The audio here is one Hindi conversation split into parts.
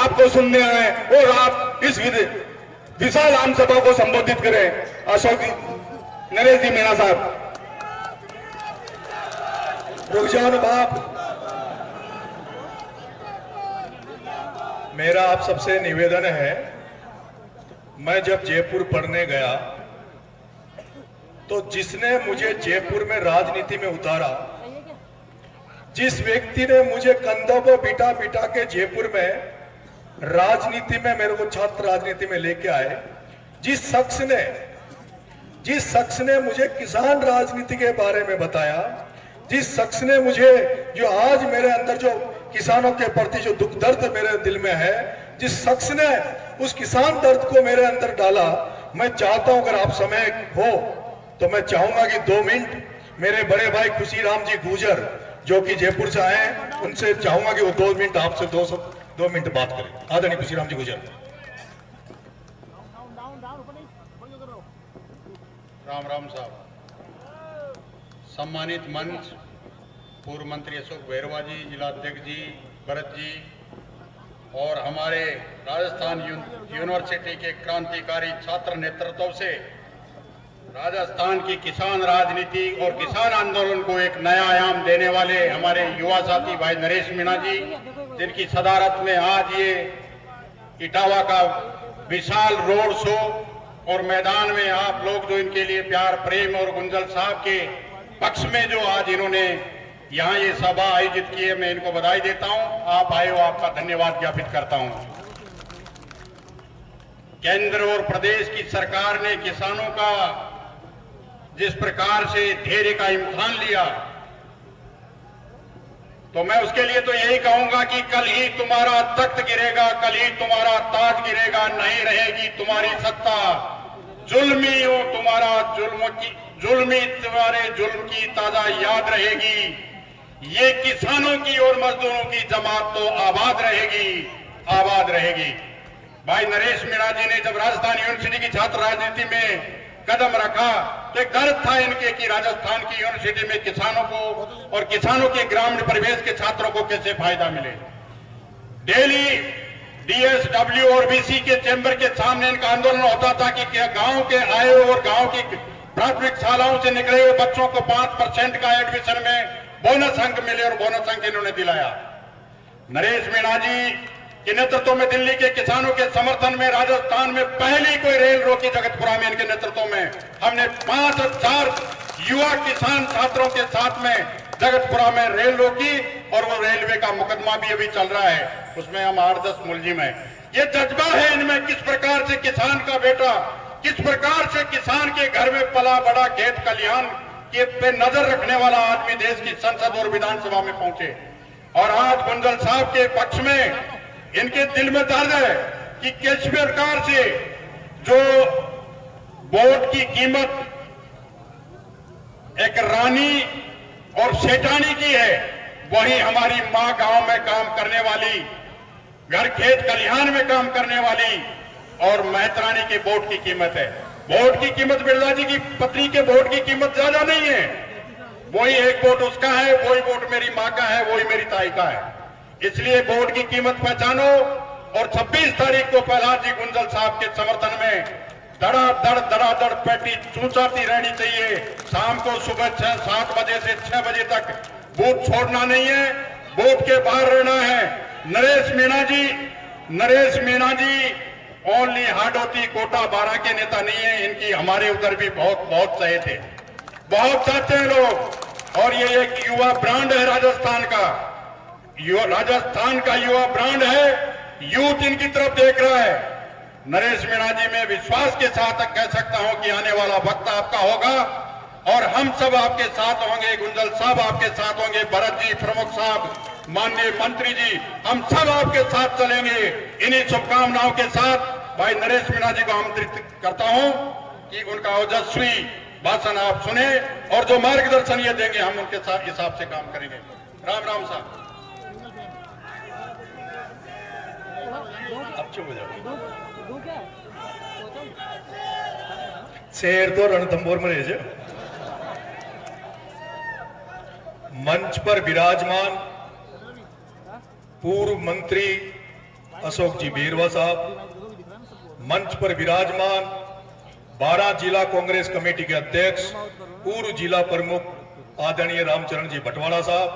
आपको सुनने आए और आप इस विशाल आम सभा को संबोधित करें। अशोक नरेश जी मीणा साहब। रुक जाओ ना बाप। मेरा आप सबसे निवेदन है, मैं जब जयपुर पढ़ने गया तो जिसने मुझे जयपुर में राजनीति में उतारा, जिस व्यक्ति ने मुझे कंधों को बिठा बिठा के जयपुर में राजनीति में मेरे को छात्र राजनीति में लेके आए, जिस शख्स ने मुझे किसान राजनीति के बारे में बताया, जिस शख्स ने मुझे जो आज मेरे अंदर जो किसानों के प्रति जो दुख दर्द मेरे दिल में है, जिस शख्स ने उस किसान दर्द को मेरे अंदर डाला, मैं चाहता हूं अगर आप समय हो तो मैं चाहूंगा कि 2 मिनट मेरे बड़े भाई खुशीराम जी गुर्जर जो कि जयपुर से आए, उनसे चाहूंगा कि वो 2 मिनट आपसे 2 मिनट बात करें। आदरणीय खुशीराम जी गुर्जर। राम राम साहब। सम्मानित मंच, पूर्व मंत्री अशोक बैरवा जी, जिला अध्यक्ष जी, भरत जी और हमारे राजस्थान यूनिवर्सिटी के क्रांतिकारी छात्र नेतृत्व से राजस्थान की किसान राजनीति और किसान आंदोलन को एक नया आयाम देने वाले हमारे युवा साथी भाई नरेश मीणा जी, जिनकी सदारत में आज ये इटावा का विशाल रोड शो और मैदान में आप लोग जो इनके लिए प्यार प्रेम और गुंजल साहब के पक्ष में जो आज इन्होंने यहाँ ये सभा आयोजित की है, मैं इनको बधाई देता हूँ। आप आए हो, आपका धन्यवाद ज्ञापित करता हूँ। केंद्र और प्रदेश की सरकार ने किसानों का जिस प्रकार से धैर्य का इम्तिहान लिया, तो मैं उसके लिए तो यही कहूंगा कि कल ही तुम्हारा तख्त गिरेगा, कल ही तुम्हारा ताज गिरेगा, नहीं रहेगी तुम्हारी सत्ता। जुल्मी हो तुम्हारा जुल्मी तुम्हारे जुल्म की ताजा याद रहेगी। ये किसानों की और मजदूरों की जमात तो आबाद रहेगी। भाई नरेश मीणा जी ने जब राजस्थान यूनिवर्सिटी की छात्र राजनीति में कदम रखा तो एक गर्व था इनके कि राजस्थान की यूनिवर्सिटी में किसानों को और किसानों के ग्रामीण परिवेश के छात्रों को कैसे फायदा मिले। डेली डीएसडब्ल्यू और बीसी के चैम्बर के सामने इनका आंदोलन होता था कि गांव के आए और गांव की प्राथमिक शालाओं से निकले हुए बच्चों को 5% का एडमिशन में बोनस अंक मिले और बोनस अंक इन्होंने दिलाया। नरेश मीणा जी के नेतृत्व में दिल्ली के किसानों के समर्थन में राजस्थान में पहली कोई रेल रोकी जगतपुरा में। इनके नेतृत्व में हमने 5000 युवा किसान छात्रों के साथ में जगतपुरा में रेल रोकी और वो रेलवे का मुकदमा भी अभी चल रहा है, उसमें हम 8-10 मुलजिम हैं। ये जज्बा है इनमें, किस प्रकार से किसान का बेटा, किस प्रकार से किसान के घर में पला बड़ा खेत खलिहान के पे नजर रखने वाला आदमी देश की संसद और विधानसभा में पहुंचे। और आज गुंजल साहब के पक्ष में इनके दिल में दर्द है कि किस प्रकार से जो वोट की कीमत एक रानी और सेठानी की है, वही हमारी मां गांव में काम करने वाली, घर खेत खलिहान में काम करने वाली और मेहतरानी की वोट की कीमत है। वोट की कीमत बिरला जी की पत्नी के वोट की कीमत ज्यादा नहीं है। वही एक वोट उसका है, वही वोट मेरी मां का है, वही मेरी ताई का है। इसलिए वोट की कीमत पहचानो और 26 तारीख को प्रहलाद जी गुंजल साहब के समर्थन में धड़ाधड़ पैटी चूचाती रहनी चाहिए। शाम को सुबह 6-7 बजे से 6 बजे तक बूथ छोड़ना नहीं है, बूथ के बाहर रहना है। नरेश मीणा जी ओनली हाडोती कोटा 12 के नेता नहीं है, इनकी हमारे उधर भी बहुत सहे थे, बहुत चाहते हैं लोग। और ये एक युवा ब्रांड है राजस्थान का, युवा ब्रांड है। यूथ इनकी तरफ देख रहा है। नरेश मीणा जी मैं विश्वास के साथ कह सकता हूं कि आने वाला वक्त आपका होगा और हम सब आपके साथ होंगे। गुंजल साहब आपके साथ होंगे, भरत जी, प्रमुख साहब, माननीय मंत्री जी, हम सब आपके साथ चलेंगे। इन्हीं शुभकामनाओं के साथ भाई नरेश मीणा जी को आमंत्रित करता हूं कि उनका ओजस्वी भाषण आप सुने और जो मार्गदर्शन ये देंगे हम उनके साथ हिसाब से काम करेंगे। राम राम साहब। अब चुप हो जाओ। शेर तो रणथंभोर में रहे। मंच पर विराजमान पूर्व मंत्री अशोक जी बेरवा साहब, मंच पर विराजमान 12 जिला कांग्रेस कमेटी के अध्यक्ष पूर्व जिला प्रमुख आदरणीय रामचरण जी बटवाड़ा साहब,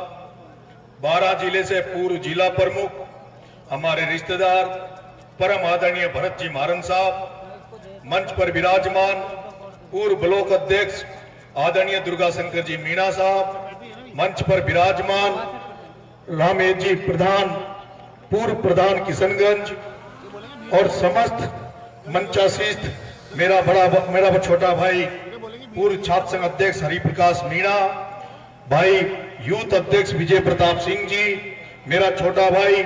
12 जिले से पूर्व जिला प्रमुख हमारे रिश्तेदार परम आदरणीय भरत जी मारन साहब, मंच पर विराजमान पूर्व ब्लॉक अध्यक्ष आदरणीय दुर्गा शंकर जी मीणा साहब, मंच पर विराजमान रामेश जी प्रधान पूर्व प्रधान किशनगंज और समस्त मंचासीन मेरा छोटा भाई पूर्व छात्र संघ अध्यक्ष हरिप्रकाश मीणा, भाई यूथ अध्यक्ष विजय प्रताप सिंह जी, मेरा छोटा भाई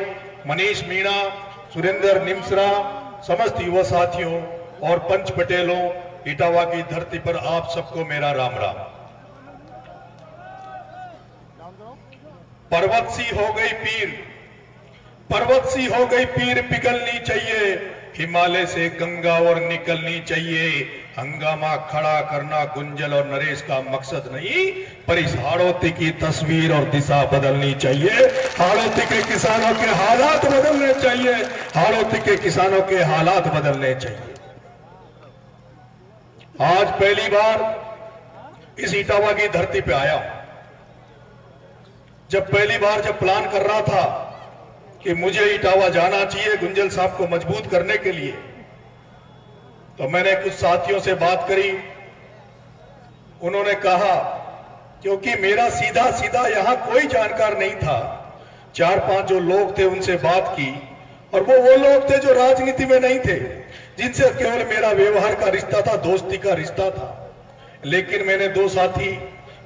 मनीष मीणा, सुरेंद्र निमसरा, समस्त युवा साथियों और पंच पटेलों, इटावा की धरती पर आप सबको मेरा राम राम। पर्वत सी हो गई पीर, पर्वत सी हो गई पीर पिघलनी चाहिए, हिमालय से गंगा और निकलनी चाहिए। हंगामा खड़ा करना गुंजल और नरेश का मकसद नहीं, पर इस हाड़ौती की तस्वीर और दिशा बदलनी चाहिए। हाड़ौती के किसानों के हालात बदलने चाहिए, हाड़ौती के किसानों के हालात बदलने चाहिए। आज पहली बार इस इटावा की धरती पे आया। जब प्लान कर रहा था कि मुझे इटावा जाना चाहिए गुंजल साहब को मजबूत करने के लिए, तो मैंने कुछ साथियों से बात करी। उन्होंने कहा, क्योंकि मेरा सीधा सीधा यहां कोई जानकार नहीं था, 4-5 जो लोग थे उनसे बात की, और वो लोग थे जो राजनीति में नहीं थे, जिनसे केवल मेरा व्यवहार का रिश्ता था, दोस्ती का रिश्ता था। लेकिन मैंने 2 साथी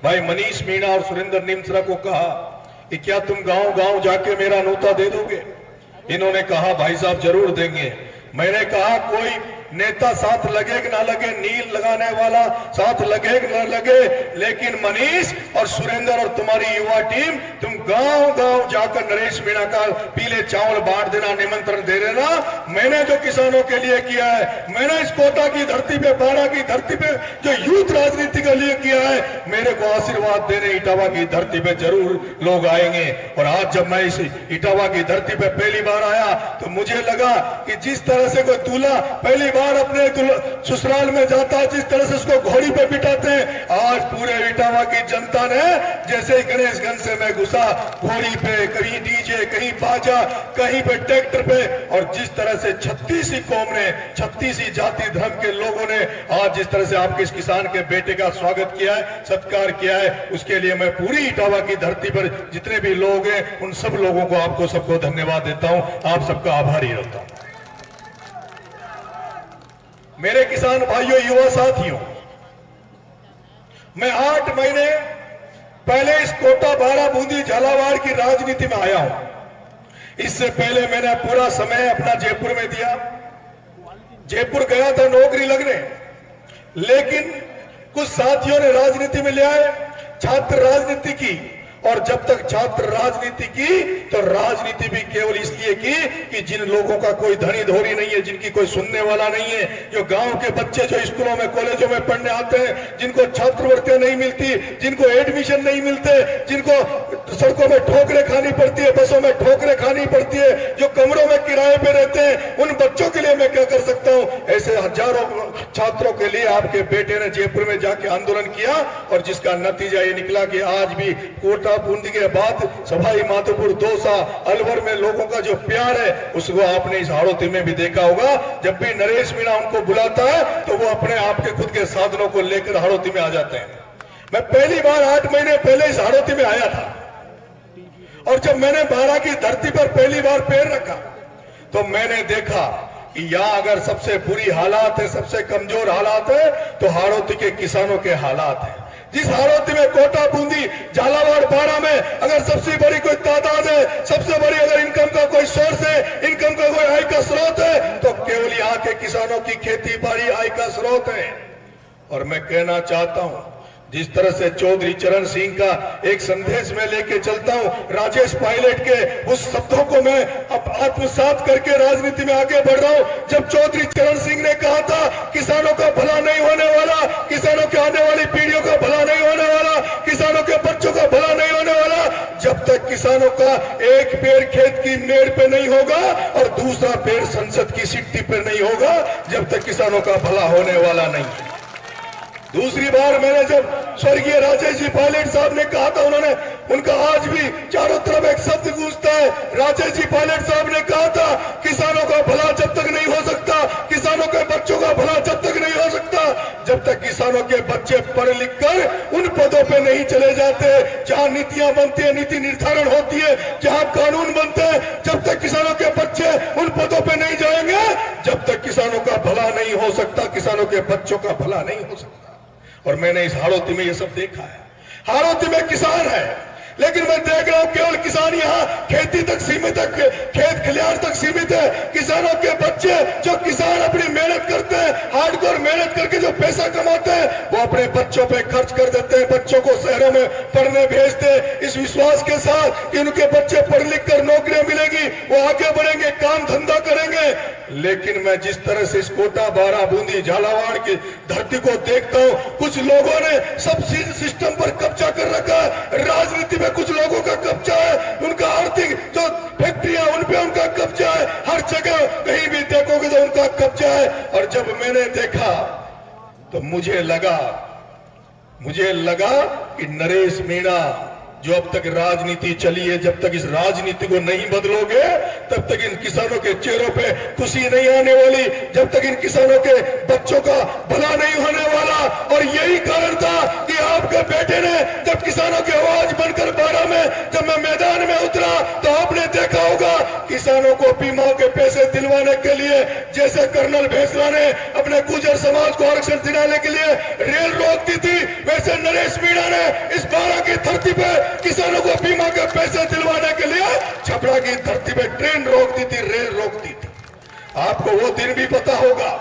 भाई मनीष मीणा और सुरेंद्र निमसरा को कहा कि क्या तुम गांव गांव जाके मेरा न्योता दे दोगे? इन्होंने कहा भाई साहब जरूर देंगे। मैंने कहा कोई नेता साथ लगे कि ना लगे, नील लगाने वाला साथ लगे कि ना लगे, लेकिन मनीष और सुरेंद्र और तुम्हारी युवा टीम, तुम गांव गांव जाकर नरेश मीणा का पीले चावल बांट देना, निमंत्रण दे देना। मैंने जो किसानों के लिए किया है, मैंने इस कोटा की धरती पे, बाड़ा की धरती पे जो यूथ राजनीति के लिए किया है, मेरे को आशीर्वाद देने इटावा की धरती पे जरूर लोग आएंगे। और आज जब मैं इस इटावा की धरती पे पहली बार आया, तो मुझे लगा कि जिस तरह से कोई दूल्हा पहली अपने ससुराल में जाता है, जिस तरह से उसको घोड़ी पे बिठाते हैं, आज पूरे इटावा की जनता ने, जैसे ही गणेशगंज से मैं घुसा, घोड़ी पे, कहीं डीजे, कहीं बाजा, कहीं पे ट्रैक्टर पे, और जिस तरह से 36 ही कौम ने, 36 ही जाति धर्म के लोगों ने आज जिस तरह से आपके इस किसान के बेटे का स्वागत किया है, सत्कार किया है, उसके लिए मैं पूरी इटावा की धरती पर जितने भी लोग हैं उन सब लोगों को, आपको सबको धन्यवाद देता हूं, आप सबका आभारी रहता हूं। मेरे किसान भाइयों, युवा साथियों, मैं 8 महीने पहले इस कोटा, बाड़ा, बूंदी, झालावाड़ की राजनीति में आया हूं। इससे पहले मैंने पूरा समय अपना जयपुर में दिया। जयपुर गया था नौकरी लगने, लेकिन कुछ साथियों ने राजनीति में ले आए, छात्र राजनीति की, और जब तक छात्र राजनीति की, तो राजनीति भी केवल इसलिए की कि जिन लोगों का कोई धनी धोरी नहीं है, जिनकी कोई सुनने वाला नहीं है, जो गांव के बच्चे जो स्कूलों में, कॉलेजों में पढ़ने आते हैं, जिनको छात्रवृत्तियां नहीं मिलती, जिनको एडमिशन नहीं मिलते, जिनको सड़कों में ठोकरें खानी पड़ती है, बसों में ठोकरें खानी पड़ती है, जो कमरों में किराए पे रहते हैं, उन बच्चों के लिए मैं क्या कर सकता हूं? ऐसे हजारों छात्रों के लिए आपके बेटे ने जयपुर में जाके आंदोलन किया, और जिसका नतीजा ये निकला कि आज भी कोटा, बूंदी के बाद सभाई माधोपुर, दौसा, अलवर में लोगों का जो प्यार है, उसको आपने इस हाड़ौती में भी देखा होगा। जब भी नरेश मीणा उनको बुलाता है, तो वो अपने आप के खुद के साधनों को लेकर हाड़ौती में आ जाते हैं। मैं पहली बार 8 महीने पहले इस हाड़ौती में आया था, और जब मैंने बाड़ा की धरती पर पहली बार पैर रखा, तो मैंने देखा कि यहाँ अगर सबसे बुरी हालात है, सबसे कमजोर हालात है, तो हाड़ौती के किसानों के हालात है। जिस हाड़ौती में, कोटा, बूंदी, झालावाड़, बाड़ा में अगर सबसे बड़ी कोई तादाद है, सबसे बड़ी अगर इनकम का कोई सोर्स है, इनकम का कोई आय का स्रोत है, तो केवल यहाँ के किसानों की खेती बाड़ी आय का स्रोत है। और मैं कहना चाहता हूं, जिस तरह से चौधरी चरण सिंह का एक संदेश में लेके चलता हूं, राजेश पायलट के उस शब्दों को मैं आत्मसात करके राजनीति में आगे बढ़ रहा हूं। जब चौधरी चरण सिंह ने कहा था किसानों का भला नहीं होने वाला, किसानों के आने वाली पीढ़ियों का भला नहीं होने वाला, किसानों के बच्चों का भला नहीं होने वाला, जब तक किसानों का एक पैर खेत की मेड़ पे नहीं होगा और दूसरा पैर संसद की सिट्टी पे नहीं होगा, जब तक किसानों का भला होने वाला नहीं है। दूसरी बार मैंने जब स्वर्गीय राजेश जी पायलट साहब ने कहा था, उन्होंने उनका आज भी चारों तरफ एक शब्द गूंजता है। राजेश जी पायलट साहब ने कहा था किसानों का भला जब तक नहीं हो सकता, किसानों के बच्चों का भला जब तक नहीं हो सकता, जब तक किसानों के बच्चे पढ़ लिख कर उन पदों पे नहीं चले जाते जहां नीतियां बनती है, नीति निर्धारण होती है, जहां कानून बनते हैं, जब तक किसानों के बच्चे उन पदों पे नहीं जाएंगे, जब तक किसानों का भला नहीं हो सकता, किसानों के बच्चों का भला नहीं हो सकता। और मैंने इस हाड़ौती में ये सब देखा है। हाड़ौती में किसान है, लेकिन मैं देख रहा हूं केवल किसान यहाँ खेती तक सीमित है, खेत खलियान तक सीमित है। किसानों के बच्चे, जो किसान अपनी मेहनत करते हैं, हार्डकोर मेहनत करके जो पैसा कमाते हैं, वो अपने बच्चों पे खर्च कर देते हैं, बच्चों को शहरों में पढ़ने भेजते हैं इस विश्वास के साथ कि उनके बच्चे पढ़ लिख कर नौकरियां मिलेगी, वो आगे बढ़ेंगे, काम धंधा करेंगे। लेकिन मैं जिस तरह से इस कोटा, बारा, बूंदी, झालावाड़ की धरती को देखता हूं, कुछ लोगों ने सब सिस्टम पर कब्जा कर रखा है। राजनीति में कुछ लोगों का कब्जा है, उनका आर्थिक जो फैक्ट्रियां उन पे उनका कब्जा है, हर जगह कहीं भी देखोगे तो उनका कब्जा है। और जब मैंने देखा तो मुझे लगा कि नरेश मीणा, जो अब तक राजनीति चली है, जब तक इस राजनीति को नहीं बदलोगे तब तक इन किसानों के चेहरों पे खुशी नहीं आने वाली, जब तक इन किसानों के बच्चों का भला नहीं होने वाला। और यही कारण था कि आपके बेटे ने जब किसानों की आवाज बनकर बारा में जब मैं मैदान में उतरा तो आपने देखा होगा किसानों को बीमा के पैसे दिलवाने के लिए, जैसे कर्नल भेसला ने अपने गुर्जर समाज को आरक्षण दिलाने के लिए रेल रोक दी थी, वैसे नरेश मीणा ने इस बारा की धरती पे किसानों को बीमा के पैसे दिलवाने के लिए छपरा की धरती पे ट्रेन रोक दी थी, रेल रोक दी थी। आपको वो दिन भी पता होगा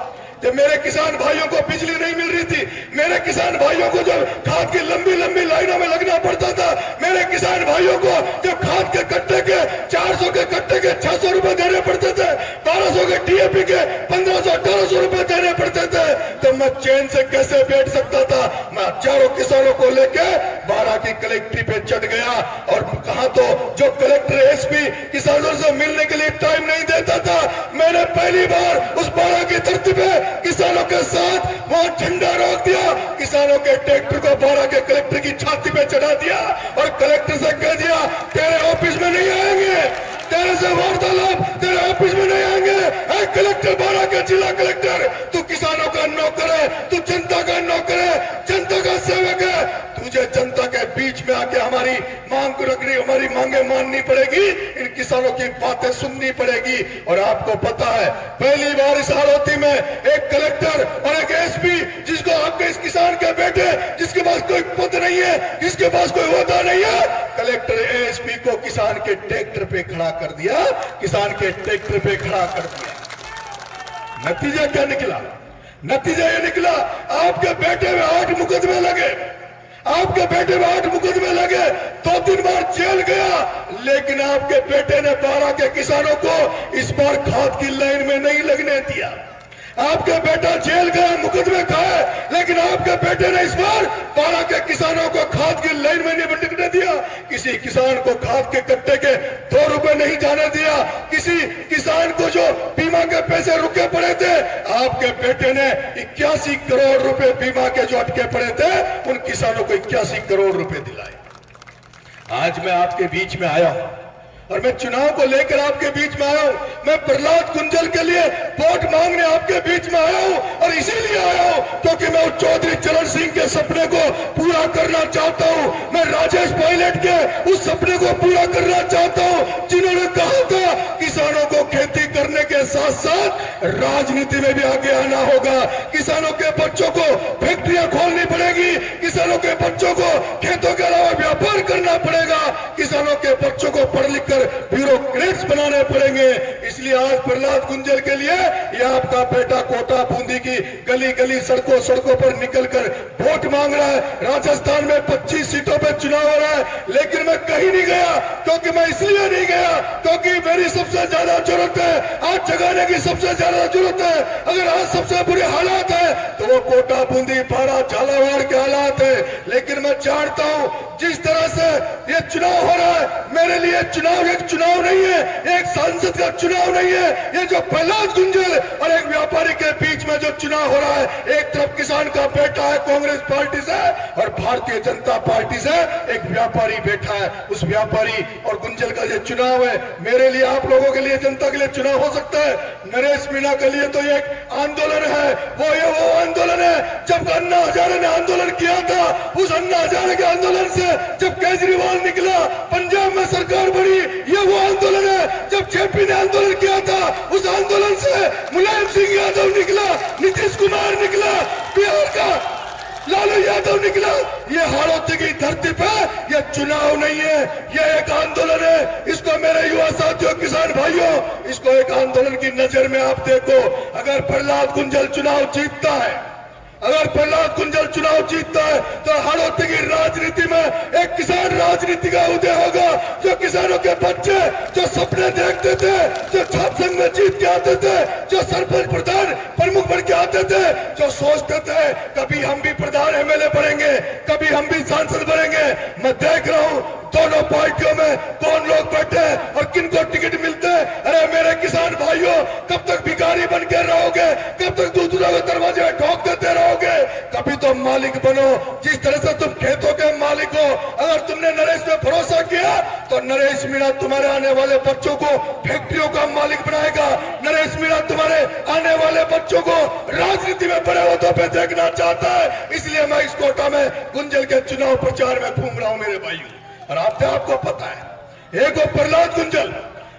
जब मेरे किसान भाइयों को बिजली नहीं मिल रही थी, मेरे किसान भाइयों को जब खाद की लंबी लंबी लाइनों में लगना पड़ता था, मेरे किसान भाइयों को जब खाद के कट्टे के 400 के कट्टे के 600 रुपए देने पड़ते थे, 1200 के डीएपी के 1500-1800 रुपए देने पड़ते थे, तो मैं चैन से कैसे बैठ सकता था। मैं हजारों किसानों को लेके बारा की कलेक्ट्री पे चढ़ गया और कहा तो जो कलेक्टर एसपी किसानों से मिलने के लिए टाइम नहीं देता था, मैंने पहली बार उस बारा की धरती पे किसानों के साथ वहां झंडा रोक दिया, किसानों के ट्रैक्टर को बारा के कलेक्टर की छाती पे चढ़ा दिया और कलेक्टर से कह दिया तेरे ऑफिस में नहीं आएंगे, तेरे से वार्तालाप तेरे ऑफिस में नहीं आएंगे। ऐ कलेक्टर, बारा के जिला कलेक्टर, तू किसानों का नौकर है, तू जनता का नौकर है, जनता का सेवक है, तुझे जनता के बीच में आके हमारी मांग को रखनी, हमारी मांगे माननी पड़ेगी, इन किसानों की बातें सुननी पड़ेगी। और आपको पता है पहली बार इस हाड़ौती में एक कलेक्टर और एक एसपी, जिसको आपके इस किसान के बेटे, जिसके पास कोई पद नहीं है, जिसके पास कोई होता नहीं है, कलेक्टर एसपी को किसान के ट्रैक्टर पे खड़ा कर दिया, किसान के ट्रैक्टर पे खड़ा कर दिया। नतीजा क्या निकला? नतीजा ये निकला आपके बेटे में 8 मुकदमे लगे, आपके बेटे में 8 मुकदमे लगे, 2-3 बार जेल गया, लेकिन आपके बेटे ने बारा के किसानों को इस बार खाद की लाइन में नहीं लगने दिया। आपके बेटा जेल गया, मुकदमे खाए, लेकिन आपके बेटे ने इस बार बारा के किसानों को खाद की लाइन में नहीं टिकने दिया। किसी किसान को खाद के कट्टे के 2 रुपए नहीं जाने दिया, किसी किसान को जो बीमा के पैसे रुके पड़े थे, आपके बेटे ने 81 करोड़ रुपए बीमा के जो अटके पड़े थे, उन किसानों को 81 करोड़ रुपए दिलाए। आज मैं आपके बीच में आया हूं और मैं चुनाव को लेकर आपके बीच में आया हूं, मैं प्रहलाद कुंजल के लिए वोट मांगने आपके बीच में आया हूं, और इसीलिए आया हूं क्योंकि मैं उस चौधरी चरण सिंह के सपने को पूरा करना चाहता हूं, मैं राजेश पायलट के उस सपने को पूरा करना चाहता हूं, जिन्होंने कहा था किसानों को खेती करने के साथ साथ राजनीति में भी आगे आना होगा, किसानों के बच्चों को फैक्ट्रियां खोलनी पड़ेगी, किसानों के बच्चों को खेतों के अलावा व्यापार करना पड़ेगा, किसानों के बच्चों को पढ़ लिख कर ब्यूरोक्रेट्स बनाने पड़ेंगे। इसलिए आज प्रहलाद गुंजल के लिए ये आपका बेटा कोटा बूंदी की गली गली सड़कों सड़कों पर निकलकर वोट मांग रहा है। राजस्थान में 25 सीटों पे चुनाव हो रहा है, लेकिन मैं कहीं नहीं गया, क्योंकि मैं इसलिए नहीं गया क्योंकि मेरी सबसे ज्यादा जरूरत है, आज जगाने की सबसे ज्यादा जरूरत है। अगर आज सबसे बुरे हालात है तो वो कोटा बूंदी पारा झालावाड़ के हालात है। लेकिन मैं जानता हूं जिस तरह से ये चुनाव हो रहा है, मेरे लिए चुनाव एक चुनाव नहीं है, एक सांसद का चुनाव नहीं है। ये जो प्रहलाद गुंजल और एक व्यापारी के बीच में जो चुनाव हो रहा है, एक तरफ किसान का बेटा है कांग्रेस पार्टी से और भारतीय जनता पार्टी से एक व्यापारी बैठा है। उस व्यापारी और गुंजल का ये चुनाव है। मेरे लिए, आप लोगों के लिए, जनता के लिए चुनाव हो सकता है। नरेश मीणा के लिए तो एक आंदोलन है, वो आंदोलन है जब अन्ना हजारे ने आंदोलन किया था। उस अन्ना हजारे के आंदोलन से जब केजरीवाल निकला, पंजाब में सरकार बनी, ये वो आंदोलन है जब जेपी ने आंदोलन किया था। उस आंदोलन से मुलायम सिंह यादव निकला, नीतीश कुमार निकला, बिहार का लालू यादव निकला। ये हाड़ौती की धरती पे ये चुनाव नहीं है, ये एक आंदोलन है। इसको मेरे युवा साथियों, किसान भाइयों, इसको एक आंदोलन की नजर में आप देखो। अगर प्रहलाद गुंजल चुनाव जीतता है, अगर प्रहलाद गुंजल चुनाव जीतता है तो हाड़ौती की राजनीति में एक किसान राजनीति का उदय होगा। जो किसानों के बच्चे जो सपने देखते थे, जो छाप संघ में जीत के आते थे, जो सरपंच प्रधान प्रमुख बन के आते थे, जो सोचते थे कभी हम भी प्रधान एमएलए बनेंगे, कभी हम भी सांसद बनेंगे। मैं देख रहा हूं दोनों पार्टियों में कौन लोग बैठे हैं और किनको टिकट मिलते हैं। अरे मेरे किसान भाइयों, कब तक भिखारी बन के रहोगे? कब तक दूसरों के दरवाजे में ठोक देते रहोगे? कभी तो मालिक बनो। जिस तरह से तुम खेतों के मालिक हो, अगर तुमने नरेश पे भरोसा किया तो नरेश मीणा तुम्हारे आने वाले बच्चों को फैक्ट्रियों का मालिक बनाएगा। नरेश मीणा तुम्हारे आने वाले बच्चों को राजनीति में बड़े ओहदों पे देखना चाहता है। इसलिए मैं इस कोटा में गुंजल के चुनाव प्रचार में घूम रहा हूं मेरे भाइयों। और आपको पता है, एक वो प्रहलाद गुंजल,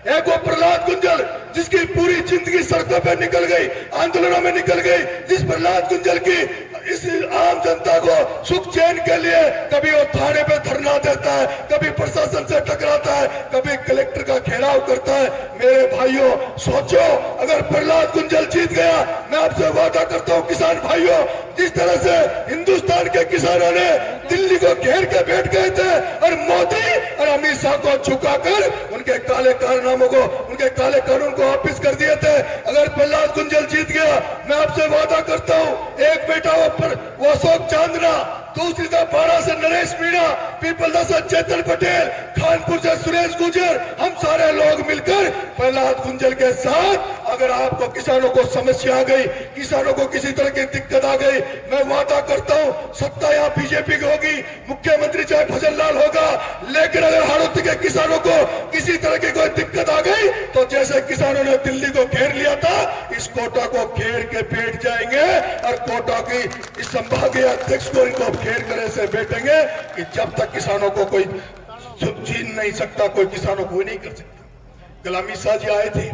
एक वो प्रहलाद गुंजल जिसकी पूरी जिंदगी सड़कों पे निकल गई, आंदोलनों में निकल गई। जिस प्रहलाद गुंजल की इस आम जनता को सुख चैन के लिए कभी वो थाने पे धरना देता है, कभी प्रशासन से टकराता है, कभी कलेक्टर का घेराव करता है। मेरे भाइयों सोचो, अगर प्रहलाद गुंजल जीत गया, मैं आपसे वादा करता हूं किसान भाइयों, जिस तरह से हिंदुस्तान के किसानों ने दिल्ली को घेर के बैठ गए थे और मोदी और अमित शाह को झुकाकर उनके काले कारनामों को, उनके काले कानून को वापिस कर दिए थे। अगर प्रहलाद गुंजल जीत गया, मैं आपसे वादा करता हूं, एक बेटा वो अशोक चांदना, दूसरी तरफ बाड़ा से नरेश मीणा, पीपलदा से चेतन पटेल, खानपुर से सुरेश गुर्जर, हम सारे लोग मिलकर प्रहलाद गुंजल के साथ, अगर आपको किसानों को समस्या आ गई, किसानों को किसी तरह की दिक्कत आ गई, मैं वादा करता हूं सत्ता यहाँ बीजेपी की होगी, मुख्यमंत्री चाहे भजन लाल होगा, लेकिन अगर हाड़ौती के किसानों को किसी तरह की कोई दिक्कत आ गई तो जैसे किसानों ने दिल्ली को घेर लिया था, इस कोटा को घेर के बैठ जाएंगे और कोटा की इस संभागीय अध्यक्ष को इनको घेर कर ऐसे बैठेंगे कि जब तक किसानों को कोई छीन नहीं सकता, कोई किसानों को नहीं कर सकता। कल अमित शाह जी आए थे,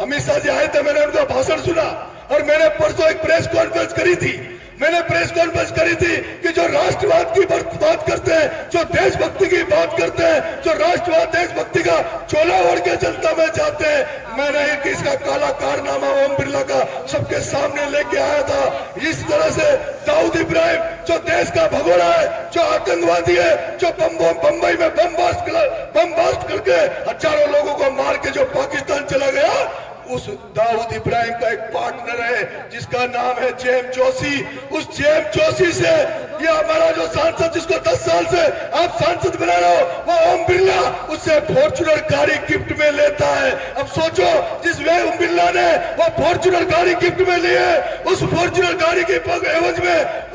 अमित शाह जी आए थे, मैंने उनका भाषण सुना और मैंने परसों एक प्रेस कॉन्फ्रेंस करी थी। मैंने प्रेस कॉन्फ्रेंस करी थी कि जो राष्ट्रवाद की बात करते हैं, जो देशभक्ति की बात करते हैं, जो राष्ट्रवाद देशभक्ति का चोला ओढ़ के जनता में जाते हैं, मैंने इसका काला कारनामा ओम बिरला का सबके सामने लेके आया था। इस तरह से दाऊद इब्राहिम जो देश का भगोड़ा है, जो आतंकवादी है, जो बंबई में बम ब्लास्ट करके हजारों लोगों को मार के जो पाकिस्तान चला गया, उस दाऊद इब्राहिम का एक पार्टनर है जिसका नाम है जेम जोशी। उस जेम जोशी से ये हमारा जो सांसद, जिसको 10 साल से आप सांसद बना रहे हो, वो ओम बिरला उससे फॉर्च्यूनर गाड़ी गिफ्ट में लेता है। अब सोचो, जिस वे ओम बिरला ने वो फॉर्च्यूनर गाड़ी गिफ्ट में ली है, उस फॉर्च्यूनर गाड़ी के एवज में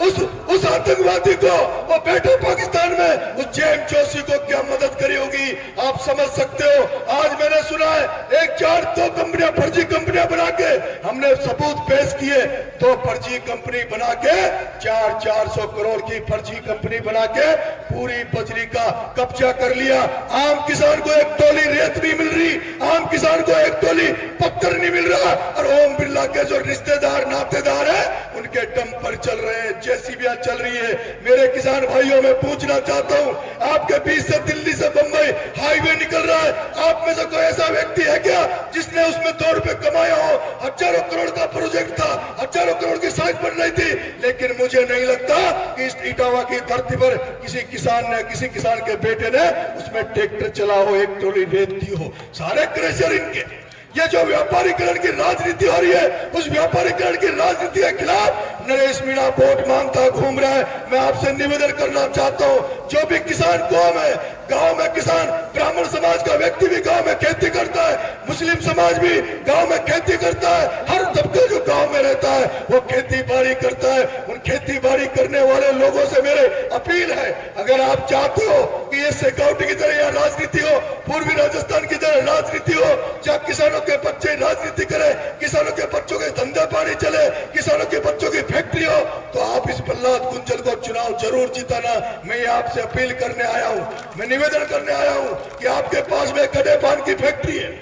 उस आतंकवादी को वो बैठे पाकिस्तान में, उस जेम जोशी को क्या मदद करी होगी, आप समझ सकते हो। आज मैंने सुना है 1-4-2 कंपनियां, फर्जी कंपनियां बना के हमने सबूत पेश किए, तो फर्जी कंपनी बना के 400 करोड़ की फर्जी कंपनी बना के पूरी बजरी का कब्जा कर लिया। आम किसान को एक टोली रेत नहीं मिल रही, आम किसान को एक टोली पत्थर नहीं मिल रहा, और ओम बिरला के जो रिश्तेदार नातेदार है उनके दम पर चल रहे हैं, जेसीबियां चल रही है। मेरे किसान भाइयों, मैं पूछना चाहता हूं, आपके बीच से दिल्ली से बंबई हाईवे निकल रहा है, आप में से कोई ऐसा व्यक्ति है क्या जिसने उसमें 2 रुपए कमाया हो? हजारों करोड़ का प्रोजेक्ट था, हजारों करोड़ की सड़क बन रही थी, लेकिन मुझे नहीं लगता कि इस इटावा की धरती पर किसी किसान के बेटे ने उसमें ट्रैक्टर चला हो, एक ट्रॉली रेत दी हो। सारे क्रेशर इनके। ये जो व्यापारीकरण की राजनीति हो रही है, उस व्यापारीकरण की राजनीति के खिलाफ नरेश मीणा वोट मांगता घूम रहा है। मैं आपसे निवेदन करना चाहता हूं, जो भी किसान कौम है, गांव में किसान, ब्राह्मण समाज का व्यक्ति भी गांव में खेती करता है, मुस्लिम समाज भी गांव में खेती करता है, हर तबका जो गांव में रहता है वो खेती बाड़ी करता है। उन खेती बाड़ी करने वाले लोगों से मेरे अपील है, अगर आप चाहते हो कि ये सिक्योरिटी की तरह यहाँ राजनीति हो, पूर्वी राजस्थान की तरह राजनीति हो, जहाँ किसानों के बच्चे राजनीति करें, किसानों के बच्चों के धंधे पानी चले, किसानों के बच्चों की फैक्ट्री हो, तो आप इस प्रहलाद कुंजल को चुनाव जरूर जिताना। मैं ये आपसे अपील करने आया हूँ, मैं निवेदन करने आया हूँ कि आपके पास में गड्ढे पान की फैक्ट्री है,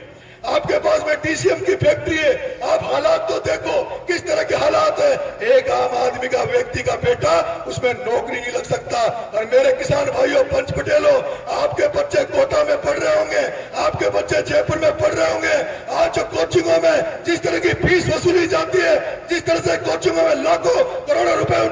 आपके पास में टीसीएम की फैक्ट्री है, आप हालात तो देखो किस तरह के हालात है। एक आम आदमी का, व्यक्ति का बेटा उसमें नौकरी नहीं लग सकता। और मेरे किसान भाइयों, पंच पटेलों, आपके बच्चे कोटा में पढ़ रहे होंगे, आपके बच्चे जयपुर में पढ़ रहे होंगे। आज जो कोचिंगों में जिस तरह की फीस वसूली जाती है, जिस तरह से कोचिंगों में लाखों करोड़ों रुपए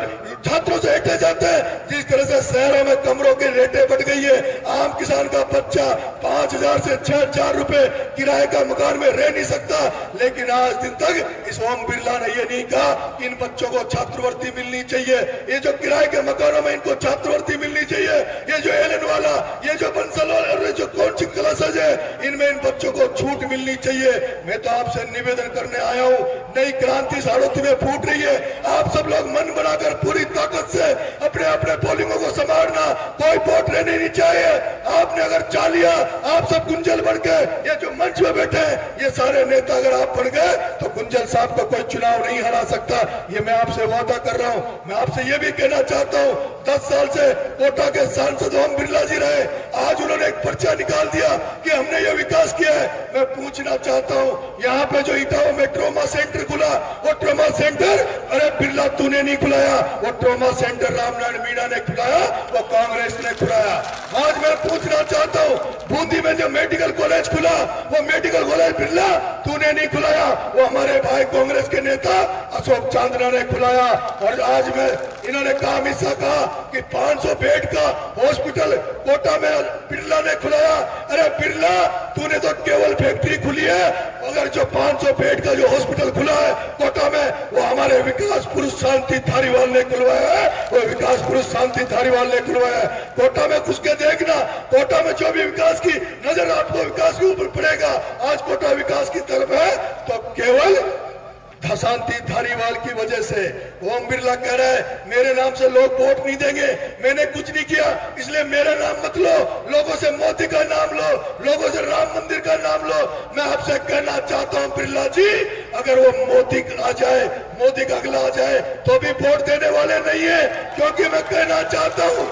छात्रों से ऐंठे जाते हैं, जिस तरह से शहरों में कमरों की रेटें बढ़ गई है, आम किसान का बच्चा 5,000 से 6,000 रुपए किराए का मकान में रह नहीं सकता। लेकिन आज दिन तक इस ओम बिरला ने यह नहीं कहा कि इन बच्चों को छात्रवृत्ति मिलनी चाहिए, ये जो किराए के मकानों में इनको छात्रवृत्ति मिलनी चाहिए, ये जो एलन वाला, ये जो बंसल और ये जो कोचिंग क्लासेज है, इनमें इन बच्चों को छूट मिलनी चाहिए। मैं तो आपसे निवेदन करने आया हूँ, नई क्रांति साड़ोती में फूट रही है, आप सब लोग मन बनाकर पूरी ताकत से अपने अपने पोलिंगों को संभालना, कोई वोट रहने नहीं चाहिए। आपने अगर चाह लिया, आप सब गुंजल बन के ये जो मंच में बैठे हैं, ये सारे नेता अगर आप बन गए तो गुंजल साहब को कोई चुनाव नहीं हरा सकता। ये मैं आपसे वादा कर रहा हूं। मैं आपसे ये भी कहना चाहता हूं, 10 साल से कोटा के सांसद ओम बिरला जी रहे, आज उन्होंने एक पर्चा निकाल दिया कि हमने ये विकास किया है। मैं पूछना चाहता हूं, यहाँ पे जो इटावा में ट्रॉमा सेंटर खुला, वो ट्रॉमा सेंटर, अरे बिरला तूने नहीं खुलाया, वो ट्रॉमा सेंटर रामनारायण मीणा ने खुलाया, वो कांग्रेस ने खुलाया। आज मैं पूछना चाहता हूँ, बूंदी में जो मेडिकल कॉलेज खुला, वो मेडिकल कॉलेज बिरला तूने नहीं खुलाया, वो हमारे भाई कांग्रेस के नेता अशोक चांदना ने खुलाया। और आज में इन्होंने हमेशा कहा कि 500 बेड का हॉस्पिटल कोटा में बिरला ने खुलाया। अरे बिरला, तूने तो केवल फैक्ट्री खुली है, अगर जो 500 बेड का जो हॉस्पिटल खुला है कोटा में, वो हमारे विकास पुरुष शांति धारीवाल ने खुलवाया है, वो विकास पुरुष शांति धारीवाल ने खुलवाया है। कोटा में घुस के देखना, कोटा में जो भी विकास की नजर आपको विकास के ऊपर पड़ेगा, आज कोटा विकास की तरफ है तो केवल शांति धारीवाल की वजह से। ओम बिरला कह रहा है मेरे नाम से लोग वोट नहीं देंगे, मैंने कुछ नहीं किया इसलिए मेरा नाम मत लो, लोगों से मोदी का नाम लो, लोगों से राम मंदिर का नाम लो। मैं आपसे कहना चाहता हूं बिरला जी, अगर वो मोदी आ जाए, मोदी का अगला आ जाए, तो भी वोट देने वाले नहीं है। क्योंकि मैं कहना चाहता हूं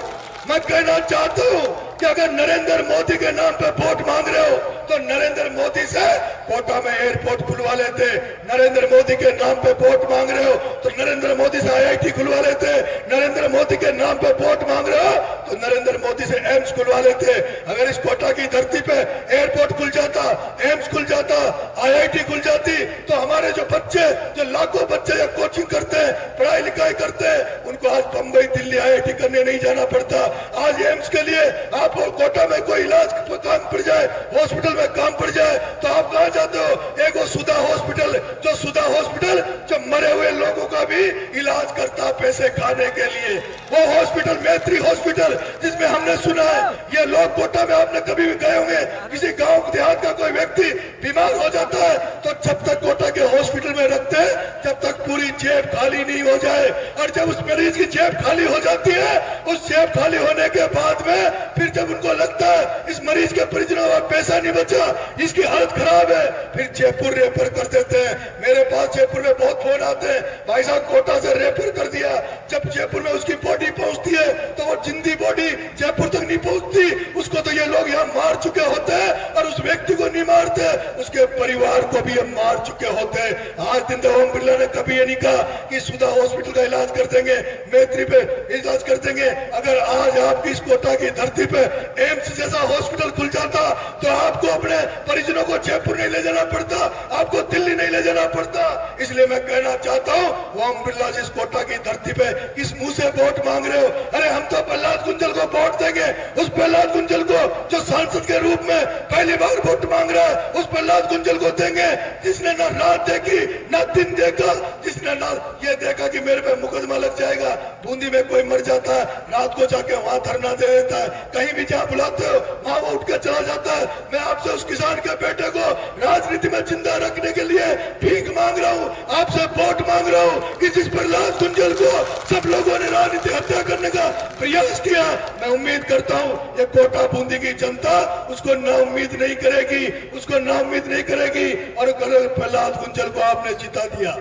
कि अगर नरेंद्र मोदी के नाम पे वोट मांग रहे हो तो नरेंद्र मोदी से कोटा में एयरपोर्ट खुलवा लेते। नरेंद्र मोदी के नाम पे वोट मांग रहे हो तो नरेंद्र मोदी से आईआईटी खुलवा लेते। नरेंद्र मोदी के नाम पे वोट मांग रहे हो तो नरेंद्र मोदी से एम्स खुलवा लेते। अगर इस कोटा की धरती पे एयरपोर्ट खुल जाता, एम्स खुल जाता, आईआईटी खुल जाती, तो हमारे जो बच्चे, जो लाखों बच्चे कोचिंग करते हैं, पढ़ाई लिखाई करते हैं, उनको आज बंबई, दिल्ली आईआईटी करने नहीं जाना पड़ता। आज एम्स के लिए आप कोटा में कोई इलाज काम पड़ जाए, हॉस्पिटल में काम पड़ जाए, तो आप कहां जाते हो? एक वो सुधा हॉस्पिटल, जो मरे हुए लोगों का भी इलाज करता पैसे खाने के लिए, वो हॉस्पिटल मैत्री हॉस्पिटल, जिसमें हमने सुना है ये लोग कोटा में, आपने कभी भी गए होंगे, किसी गांव देहात का कोई व्यक्ति बीमार हो जाता है तो जब तक कोटा के हॉस्पिटल में रखते हैं जब तक पूरी जेब खाली नहीं हो जाए। और जब उस मरीज की जेब खाली हो जाती है, उस जेब खाली होने के बाद में फिर जब उनको लगता है इस मरीज के परिजनों का पैसा नहीं बचा, इसकी हालत खराब है, फिर जयपुर रेफर कर देते हैं। मेरे पास जयपुर में बहुत फोन आते हैं, भाई साहब कोटा से रेफर कर दिया। जब जयपुर में उसकी बॉडी पहुंचती है तो वो जिंदी बॉडी जयपुर तक नहीं पहुंचती, उसको तो ये लोग यहाँ मार चुके होते हैं, और उस व्यक्ति को नहीं मारते, उसके परिवार को भी हम मार चुके होते हैं। आज दिन तक ओम बिरला ने कभी ये नहीं कहा कि सुधा हॉस्पिटल का इलाज कर देंगे, मैत्री पे इलाज कर देंगे। अगर आज आपकी इस कोटा की धरती पे एम्स जैसा हॉस्पिटल अस्पताल खुल जाता तो आपको अपने परिजनों को जयपुर नहीं ले जाना पड़ता, आपको दिल्ली नहीं ले जाना पड़ता। इसलिए मैं कहना चाहता हूँ, ओम बिरला जिस कोटा की धरती पे किस मुंह से वोट मांग रहे हो? अरे हम तो प्रहलाद गुंजल को वोट देंगे, उस प्रहलाद गुंजल को जो सांसद के रूप में पहली बार वोट मांग रहा है, उस प्रहलाद गुंजल को देंगे जिसने ना रात देखी ना दिन देखा, जिसने ना ये देखा कि मेरे पे मुकदमा लग जाएगा, बूंदी में कोई मर जाता है रात को जाके वहां धरना दे देता है, कहीं भी जहाँ बुलाते हो वहां वो उठ के चला जाता है। मैं आपसे उस किसान के बेटे को राजनीति में जिंदा रखने के लिए भीख मांग रहा हूँ, आपसे वोट मांग रहा हूँ कि जिस प्रहलाद गुंजल को सब लोगों ने राजनीति हत्या करने का प्रयास किया, मैं उम्मीद करता हूँ ये कोटा बूंदी की जनता उसको ना उम्मीद नहीं करेगी, उसको ना उम्मीद नहीं करेगी। और अगर प्रहलाद गुंजल को आपने जिता दिया,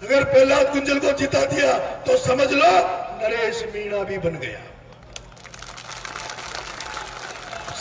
अगर प्रहलाद गुंजल को जिता दिया तो समझ लो नरेश मीणा भी बन गया।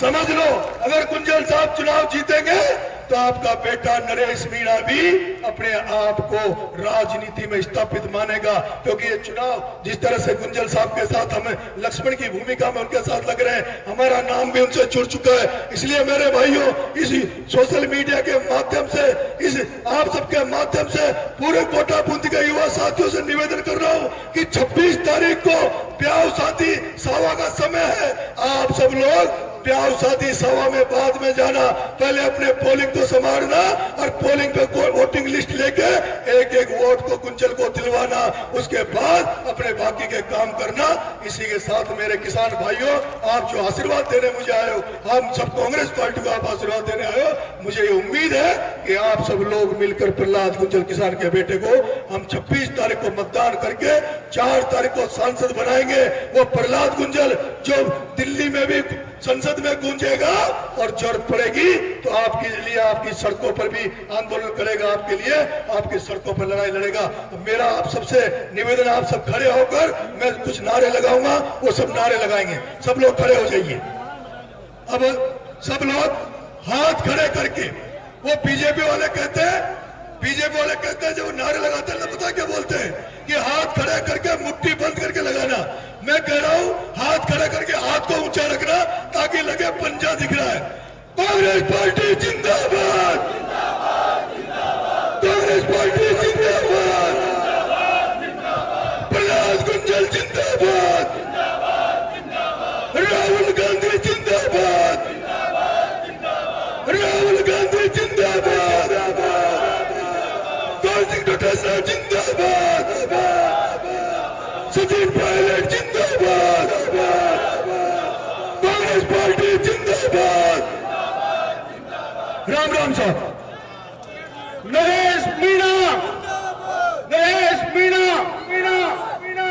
समझ लो अगर गुंजल साहब चुनाव जीतेंगे तो आपका बेटा नरेश मीणा भी अपने आप को राजनीति में स्थापित मानेगा, क्योंकि ये चुनाव जिस तरह से गुंजल साहब के साथ हमें लक्ष्मण की भूमिका में उनके साथ लग रहे हैं, हमारा नाम भी उनसे जुड़ चुका है। इसलिए मेरे भाइयों, इस सोशल मीडिया के माध्यम से, इस आप सबके माध्यम से पूरे कोटा बूंदी के युवा साथियों से निवेदन कर रहा हूं कि 26 तारीख को ब्याह शादी सभा का समय है। आप सब लोग ब्याह शादी सभा में बाद में जाना, पहले अपने पोलिंग को संभालना और पोलिंग पे वोटिंग लिस्ट लेके एक एक वोट को गुंजल को दिलवाना, उसके बाद अपने बाकी के काम करना। इसी के साथ मेरे किसान भाइयों, आप जो आशीर्वाद देने मुझे आए हो, हम सब कांग्रेस पार्टी को आप आशीर्वाद देने आए हो, मुझे ये उम्मीद है कि आप सब लोग मिलकर प्रहलाद गुंजल किसान के बेटे को हम 26 तारीख को मतदान करके 4 तारीख को सांसद बनाएंगे। वो प्रहलाद गुंजल जो दिल्ली में भी संसद में गूंजेगा और जरूरत पड़ेगी तो आपके लिए आपकी सड़कों पर भी आंदोलन करेगा, आपके लिए आपकी सड़कों पर लड़ाई लड़ेगा। तो मेरा आप सबसे निवेदन, आप सब खड़े होकर, मैं कुछ नारे लगाऊंगा, वो सब नारे लगाएंगे, सब लोग खड़े हो जाइए। अब सब लोग हाथ खड़े करके, वो बीजेपी वाले कहते हैं जब नारे लगाते हैं ना, पता क्या बोलते हैं कि हाथ खड़े करके मुट्ठी बंद करके लगाना। मैं कह रहा हूं हाथ खड़े करके हाथ को ऊंचा रखना ताकि लगे पंजा दिख रहा है। कांग्रेस पार्टी जिंदाबाद, कांग्रेस पार्टी जिंदाबाद, प्रहलाद गुंजल जिंदाबाद, राहुल गांधी जिंदाबाद, राहुल गांधी जिंदाबाद, कौशिक डोटासरा जिंदाबाद, सचिन पायलट जिंदाबाद, कांग्रेस पार्टी जिंदाबाद। राम राम साहब। नरेश मीणा, नरेश मीणा, मीणा, मीणा,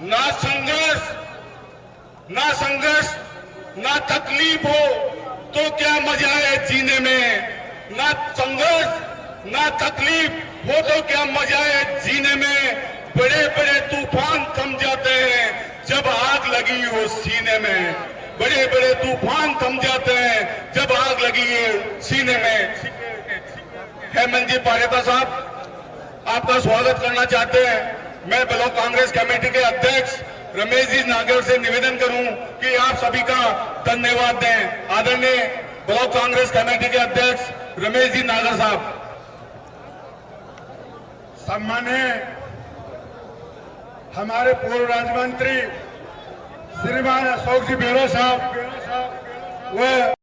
ना संघर्ष ना तकलीफ हो तो क्या मजा है जीने में, ना संघर्ष ना तकलीफ हो तो क्या मजा है जीने में। बड़े बड़े तूफान थम जाते हैं जब आग लगी हो सीने में, बड़े बड़े तूफान थम जाते हैं जब आग लगी है सीने में। हेमंत जी पारेता साहब, आपका स्वागत करना चाहते हैं। मैं ब्लॉक कांग्रेस कमेटी के अध्यक्ष रमेश जी नागर से निवेदन करूं कि आप सभी का धन्यवाद दें। आदरणीय ब्लॉक कांग्रेस कमेटी के अध्यक्ष रमेश जी नागर साहब। सम्मानीय हमारे पूर्व राज्य मंत्री श्रीमान अशोक जी बेरो साहब, वह